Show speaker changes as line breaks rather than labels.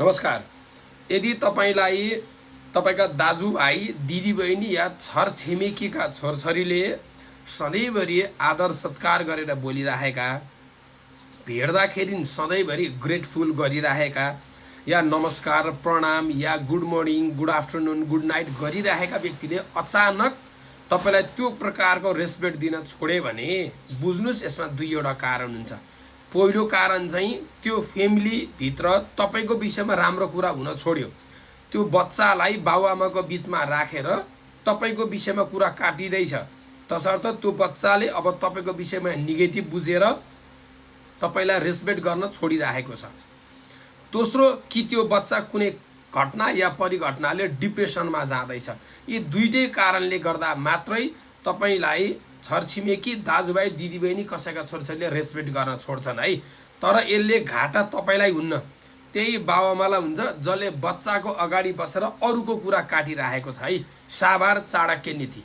नमस्कार। यदि तपाईलाई तपाईका दाजुभाइ दिदीबहिनी या छरछिमेकीका छोरछोरीले सधैँभरि आदर सत्कार गरेर बोलिरहेका, भेट्दाखेरि सधैँभरि ग्रेटफुल गरिरहेका या नमस्कार प्रणाम या good morning good afternoon good night गरिरहेका व्यक्तिले अचानक तपाईलाई त्यो प्रकारको रेस्पेक्ट दिन छोड्यो भने बुझ्नुस् यसमा दुईवटा कारण हुन्छ। पहिलो कारण चाहिँ त्यो फ्यामिलीभित्र तपाईको विषयमा राम्रो कुरा हुन छोड्यो। त्यो बच्चालाई बाबुआमाको बिचमा राखेर तपाईको विषयमा कुरा काटिँदैछ, तसर्थ त्यो बच्चाले अब तपाईको विषयमा नेगेटिभ बुझेर तपाईलाई रेस्पेक्ट गर्न छोडिरहेको छ। दोस्रो कि त्यो बच्चा कुनै घटना या परिघटनाले डिप्रेसनमा जाँदैछ। यी दुईटै कारणले गर्दा मात्रै तपाईलाई छरछिमेकी दाजुभाइ दिदीबहिनी कसैका छोरछोरीले रेस्पेक्ट गर्न छोड्छन् है। तर यसले घाटा तपाईलाई हुन्न, त्यही बाबुआमालाई हुन्छ जसले बच्चाको अगाडि बसेर अरूको कुरा काटिरहेको छ है। साभार चाणक्य नीति।